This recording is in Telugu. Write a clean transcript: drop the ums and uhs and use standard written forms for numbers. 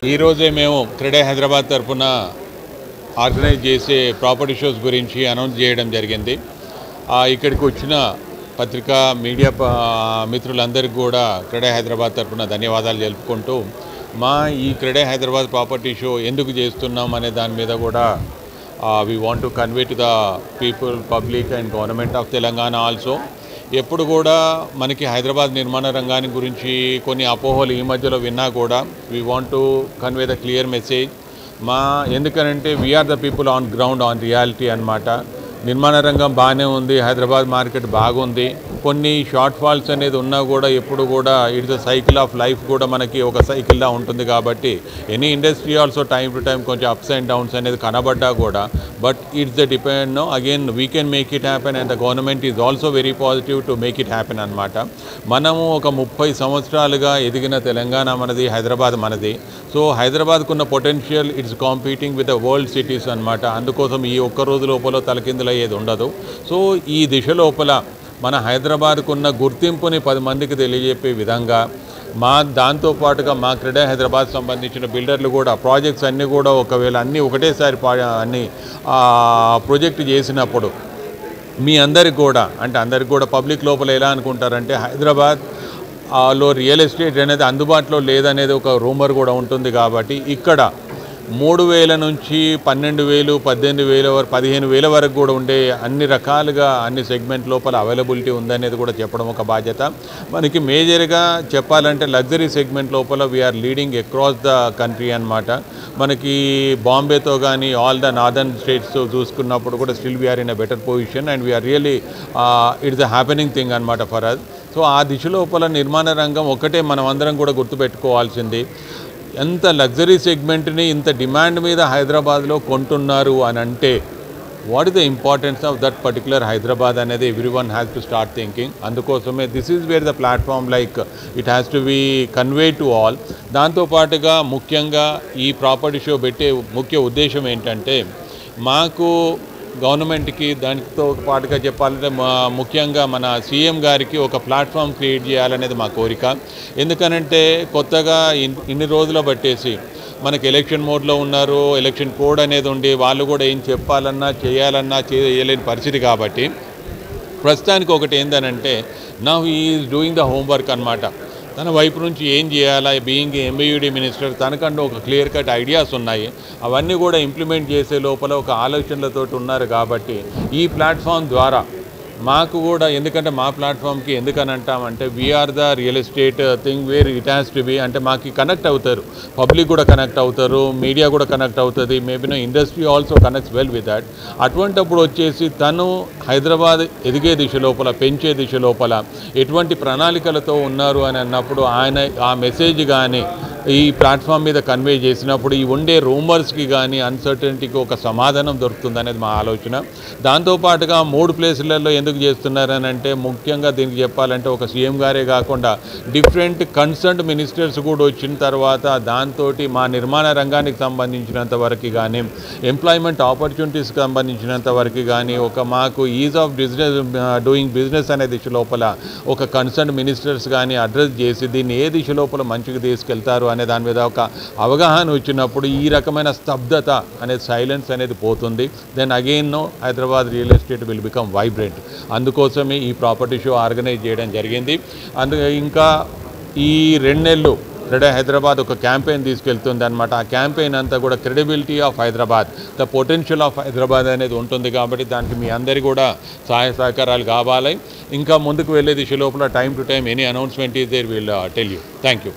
ఈ రోజే మేము క్రెడే హైదరాబాద్ తరపున ఆర్గనైజ్ చేసే ప్రాపర్టీ షోస్ గురించి అనౌన్స్ చేయడం జరిగింది. ఇక్కడికి వచ్చిన పత్రికా మీడియా మిత్రులందరికీ కూడా క్రెడే హైదరాబాద్ తరపున ధన్యవాదాలు తెలుపుకుంటూ ఈ క్రెడే హైదరాబాద్ ప్రాపర్టీ షో ఎందుకు చేస్తున్నాం అనే దాని మీద కూడా we want to convey to the people, public and government of Telangana also. ఎప్పుడు కూడా మనకి హైదరాబాద్ నిర్మాణ రంగాన్ని గురించి కొన్ని అపోహలు ఈ మధ్యలో విన్నా కూడా we want to convey the clear message. ఎందుకనంటే we are the people on ground, on reality అన్నమాట. నిర్మాణ రంగం బాగానే ఉంది, హైదరాబాద్ మార్కెట్ బాగుంది. కొన్ని షార్ట్ ఫాల్స్ అనేది ఉన్నా కూడా ఎప్పుడు కూడా it's a cycle of life కూడా మనకి ఒక సైకిల్లా ఉంటుంది. కాబట్టి any industry also time to time కొంచెం అప్స్ అండ్ డౌన్స్ అనేది కనబడ్డా కూడా but it's the depend again we can make it happen and the government is also very positive to make it happen అనమాట. మనము ఒక 30 సంవత్సరాలుగా ఎదిగిన తెలంగాణ మనది, హైదరాబాద్ మనది. సో హైదరాబాద్కున్న potential it's competing with the world cities అనమాట. అందుకోసం ఈ ఒక్క రోజు లోపల తలకిందులయ్యేది ఉండదు. సో ఈ దిశ లోపల మన హైదరాబాద్కున్న గుర్తింపుని 10 మందికి తెలియజెప్పే విధంగా దాంతోపాటుగా మా క్రెడే హైదరాబాద్ సంబంధించిన బిల్డర్లు కూడా ప్రాజెక్ట్స్ అన్నీ కూడా ఒకవేళ అన్నీ ఒకటేసారి అన్నీ ప్రాజెక్ట్ చేసినప్పుడు మీ అందరికి కూడా అందరికి కూడా పబ్లిక్ లోపల ఎలా అనుకుంటారంటే హైదరాబాద్ లో రియల్ ఎస్టేట్ అనేది అందుబాటులో లేదనేది ఒక రూమర్ కూడా ఉంటుంది. కాబట్టి ఇక్కడ 3,000 నుంచి 12,000, 18,000, 15,000 వరకు కూడా ఉండే అన్ని రకాలుగా అన్ని సెగ్మెంట్ లోపల అవైలబిలిటీ ఉందనేది కూడా చెప్పడం ఒక బాధ్యత. మనకి మేజర్గా చెప్పాలంటే లగ్జరీ సెగ్మెంట్ లోపల we're leading across the country అనమాట. మనకి బాంబేతో కానీ ఆల్ ద నార్దర్న్ స్టేట్స్ చూసుకున్నప్పుడు కూడా still we are in a better position and we are really it's a happening thing అనమాట ఫర్ అస్. సో ఆ దిశ లోపల నిర్మాణ రంగం ఒకటే మనం అందరం కూడా గుర్తుపెట్టుకోవాల్సింది. ఎంత లగ్జరీ సెగ్మెంట్ని ఇంత డిమాండ్ మీద హైదరాబాద్లో కొంటున్నారు అని అంటే what is the importance of that particular Hyderabad అనేది every one has to start thinking. అందుకోసమే this is where the platform like it has to be convey to all. దాంతోపాటుగా ముఖ్యంగా ఈ ప్రాపర్టీ షో పెట్టే ముఖ్య ఉద్దేశం ఏంటంటే మాకు గవర్నమెంట్కి దానితో పాటుగా చెప్పాలంటే ముఖ్యంగా మన సీఎం గారికి ఒక ప్లాట్ఫామ్ క్రియేట్ చేయాలనేది మా కోరిక. ఎందుకనంటే కొత్తగా ఇన్ని రోజులు బట్టేసి మనకి ఎలక్షన్ మోడ్లో ఉన్నారు, ఎలక్షన్ కోడ్ అనేది ఉండి వాళ్ళు కూడా ఏం చెప్పాలన్నా చేయాలన్నా చేయలేని పరిస్థితి. కాబట్టి ప్రస్తుతానికి ఒకటి ఏందనంటే now he is doing the homework అనమాట. తన వైపు నుంచి ఏం చేయాలా, బీయింగ్ ఎంబీయూడీ మినిస్టర్ తనకంటూ ఒక క్లియర్ కట్ ఐడియాస్ ఉన్నాయి. అవన్నీ కూడా ఇంప్లిమెంట్ చేసే లోపల ఒక ఆలోచనలతో ఉన్నారు. కాబట్టి ఈ ప్లాట్ఫామ్ ద్వారా మాకు కూడా ఎందుకంటే మా ప్లాట్ఫామ్కి ఎందుకని అంటామంటే we are the real estate thing where it has to be అంటే మాకు కనెక్ట్ అవుతారు, పబ్లిక్ కూడా కనెక్ట్ అవుతారు, మీడియా కూడా కనెక్ట్ అవుతుంది, maybe industry also connects well with that. అటువంటిప్పుడు వచ్చేసి తను హైదరాబాద్ ఎదిగే దిశ లోపల, పెంచే దిశ లోపల ఎటువంటి ప్రణాళికలతో ఉన్నారు అని అన్నప్పుడు ఆయన ఆ మెసేజ్ కానీ ఈ ప్లాట్ఫామ్ మీద కన్వే చేసినప్పుడు ఈ ఉండే రూమర్స్కి కానీ అన్సర్టనిటీకి ఒక సమాధానం దొరుకుతుంది అనేది మా ఆలోచన. దాంతోపాటుగా 3 ప్లేసులలో ఎందుకు చేస్తున్నారని అంటే ముఖ్యంగా దీనికి చెప్పాలంటే ఒక సీఎం గారే కాకుండా డిఫరెంట్ కన్సర్న్డ్ మినిస్టర్స్ కూడా వచ్చిన తర్వాత దాంతో మా నిర్మాణ రంగానికి సంబంధించినంత వరకు కానీ ఎంప్లాయ్మెంట్ ఆపర్చునిటీస్కి సంబంధించినంత వరకు కానీ ఒక మాకు is of business doing business అనే దిశ లోపల ఒక కన్సర్న్డ్ మినిస్టర్స్ కానీ అడ్రస్ చేసి దీన్ని ఏ దిశ లోపల మంచిగా తీసుకెళ్తారు అనే దాని మీద ఒక అవగాహన వచ్చినప్పుడు ఈ రకమైన స్తబ్దత అనేది సైలెన్స్ అనేది పోతుంది. Then again Hyderabad real estate will become vibrant. అందుకోసమే ఈ ప్రాపర్టీ షో ఆర్గనైజ్ చేయడం జరిగింది. ఇంకా ఈ 2 నెలలు క్రెడే హైదరాబాద్ ఒక క్యాంపెయిన్ తీసుకెళ్తుంది అనమాట. ఆ క్యాంపెయిన్ అంతా కూడా credibility of Hyderabad, the potential of Hyderabad అనేది ఉంటుంది. కాబట్టి దానికి మీ అందరి కూడా సహాయ సహకారాలు కావాలి. ఇంకా ముందుకు వెళ్ళే దిశ లోపల time to time any announcement is there will tell you. Thank you.